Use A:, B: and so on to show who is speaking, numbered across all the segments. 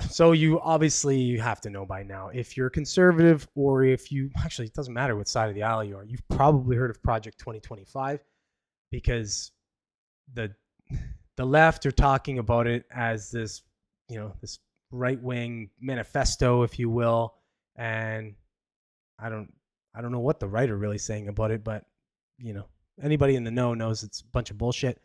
A: So you obviously have to know by now if you're conservative or if you actually, it doesn't matter what side of the aisle you are. You've probably heard of Project 2025 because the the left are talking about it as this, this right wing manifesto, if you will, and I don't I don't know what the right are really saying about it, but you know anybody in the know knows it's a bunch of bullshit.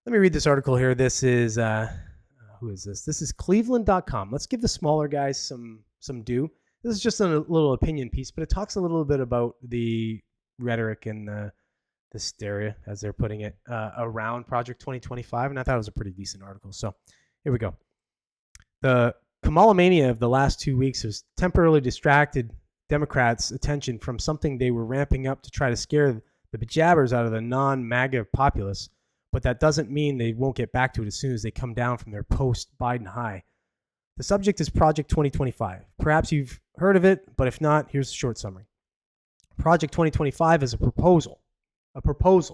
A: Let me read this article here. This is who is this? This is Cleveland.com. Let's give the smaller guys some due. This is just a little opinion piece, but it talks a little bit about the rhetoric and the hysteria, as they're putting it, around Project 2025, and I thought it was a pretty decent article. So here we go. The Kamala mania of the last 2 weeks has temporarily distracted Democrats' attention from something they were ramping up to try to scare the bejabbers out of the non-MAGA populace, but that doesn't mean they won't get back to it as soon as they come down from their post-Biden high. The subject is Project 2025. Perhaps you've heard of it, but if not, here's a short summary. Project 2025 is a proposal,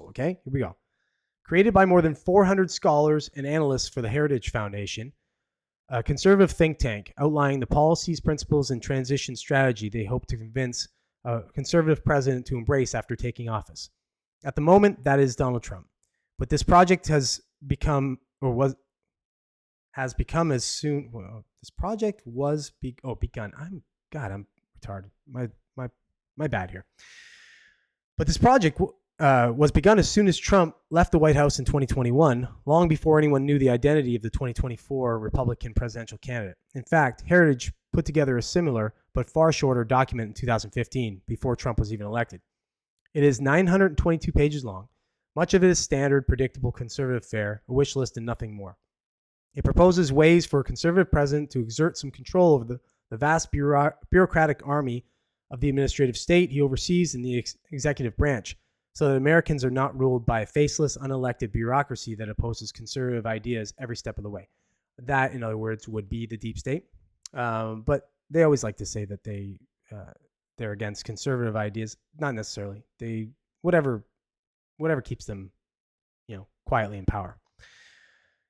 A: okay? Here we go. Created by more than 400 scholars and analysts for the Heritage Foundation, a conservative think tank outlining the policies, principles, and transition strategy they hope to convince a conservative president to embrace after taking office. At the moment, that is Donald Trump. But this project has become, as soon. Well, this project was begun. I'm retarded. My bad here. But this project was begun as soon as Trump left the White House in 2021, long before anyone knew the identity of the 2024 Republican presidential candidate. In fact, Heritage put together a similar but far shorter document in 2015, before Trump was even elected. It is 922 pages long. Much of it is standard, predictable conservative fare, a wish list and nothing more. It proposes ways for a conservative president to exert some control over the vast bureaucratic army of the administrative state he oversees in the executive branch, so that Americans are not ruled by a faceless, unelected bureaucracy that opposes conservative ideas every step of the way. That, in other words, would be the deep state. But they always like to say that they're against conservative ideas. Not necessarily. Whatever keeps them, quietly in power.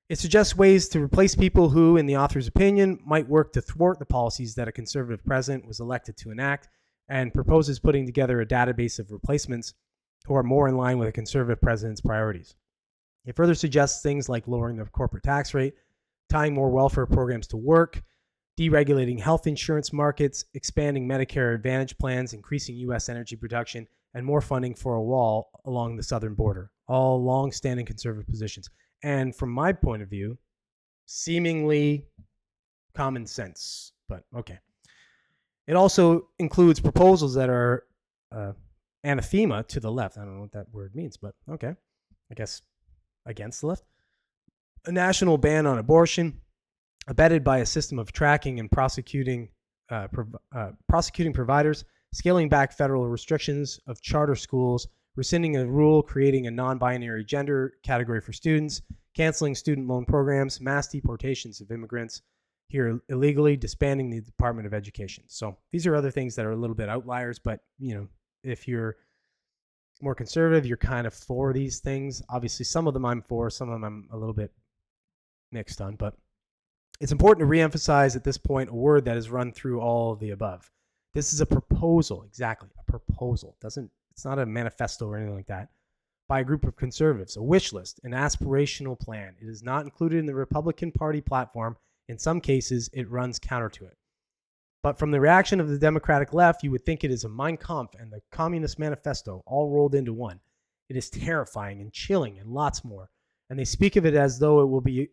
A: It suggests ways to replace people who, in the author's opinion, might work to thwart the policies that a conservative president was elected to enact, and proposes putting together a database of replacements who are more in line with a conservative president's priorities. It further suggests things like lowering the corporate tax rate, tying more welfare programs to work, deregulating health insurance markets, expanding Medicare Advantage plans, increasing U.S. energy production, and more funding for a wall along the southern border. All long-standing conservative positions. And from my point of view, seemingly common sense, but okay. It also includes proposals that are anathema to the left. I don't know what that word means, but okay. I guess against the left. A national ban on abortion, abetted by a system of tracking and prosecuting providers, scaling back federal restrictions of charter schools, rescinding a rule creating a non-binary gender category for students, canceling student loan programs, mass deportations of immigrants here illegally, disbanding the Department of Education. So these are other things that are a little bit outliers, but if you're more conservative, you're kind of for these things. Obviously, some of them I'm for, some of them I'm a little bit mixed on, but it's important to reemphasize at this point a word that is run through all of the above. This is a proposal, exactly, a proposal. It's not a manifesto or anything like that, by a group of conservatives, a wish list, an aspirational plan. It is not included in the Republican Party platform. In some cases, it runs counter to it. But from the reaction of the Democratic left, you would think it is a Mein Kampf and the Communist Manifesto all rolled into one. It is terrifying and chilling and lots more. And they speak of it as though it will be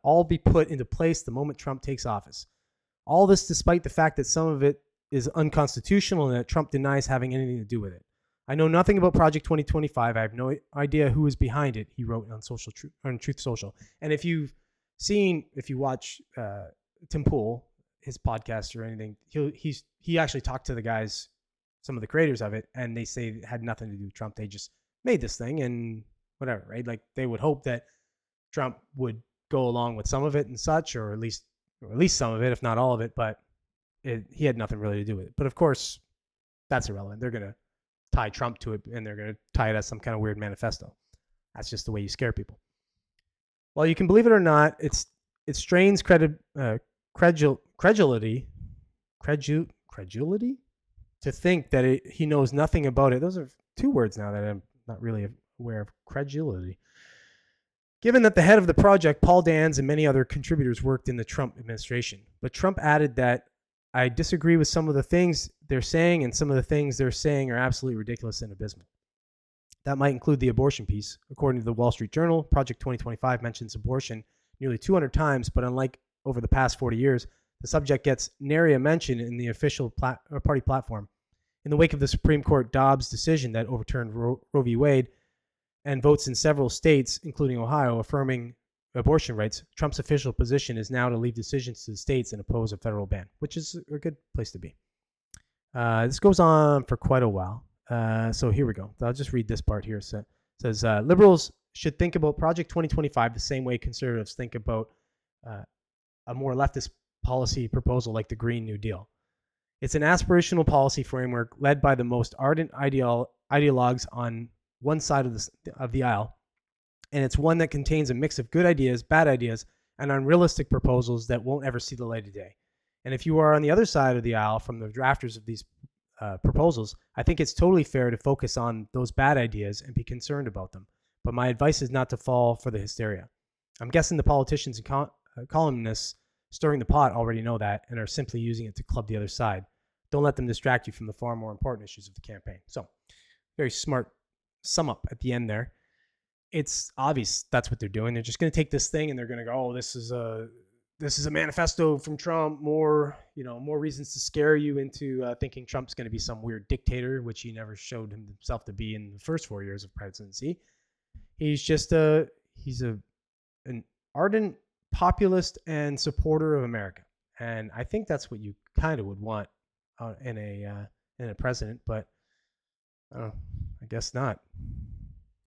A: all be put into place the moment Trump takes office. All this despite the fact that some of it is unconstitutional and that Trump denies having anything to do with it. I know nothing about Project 2025. I have no idea who is behind it, he wrote on Truth Social. And if you watch Tim Pool, his podcast or anything, he actually talked to the guys, some of the creators of it, and they say it had nothing to do with Trump. They just made this thing and whatever, right? Like they would hope that Trump would go along with some of it and such, or at least some of it, if not all of it, but he had nothing really to do with it. But of course, that's irrelevant. They're going to tie Trump to it, and they're going to tie it as some kind of weird manifesto. That's just the way you scare people. Well, you can believe it or not, it strains credulity to think that he knows nothing about it. Those are two words now that I'm not really aware of. Credulity. Given that the head of the project, Paul Dans, and many other contributors worked in the Trump administration. But Trump added that I disagree with some of the things they're saying, and some of the things they're saying are absolutely ridiculous and abysmal. That might include the abortion piece. According to the Wall Street Journal, Project 2025 mentions abortion nearly 200 times, but unlike over the past 40 years, the subject gets nary a mention in the official party platform. In the wake of the Supreme Court Dobbs decision that overturned Roe v. Wade and votes in several states, including Ohio, affirming abortion rights, Trump's official position is now to leave decisions to the states and oppose a federal ban, which is a good place to be. This goes on for quite a while. So here we go. I'll just read this part here. So it says, liberals should think about Project 2025 the same way conservatives think about a more leftist policy proposal like the Green New Deal. It's an aspirational policy framework led by the most ardent ideologues on one side of the aisle, and it's one that contains a mix of good ideas, bad ideas, and unrealistic proposals that won't ever see the light of day. And if you are on the other side of the aisle from the drafters of these proposals, I think it's totally fair to focus on those bad ideas and be concerned about them. But my advice is not to fall for the hysteria. I'm guessing the politicians and columnists stirring the pot already know that and are simply using it to club the other side. Don't let them distract you from the far more important issues of the campaign. So, very smart sum up at the end there. It's obvious that's what they're doing. They're just going to take this thing and they're going to go, oh, this is a manifesto from Trump. More reasons to scare you into thinking Trump's going to be some weird dictator, which he never showed himself to be in the first 4 years of presidency. He's just an ardent populist and supporter of America, and I think that's what you kind of would want in a president. But I guess not.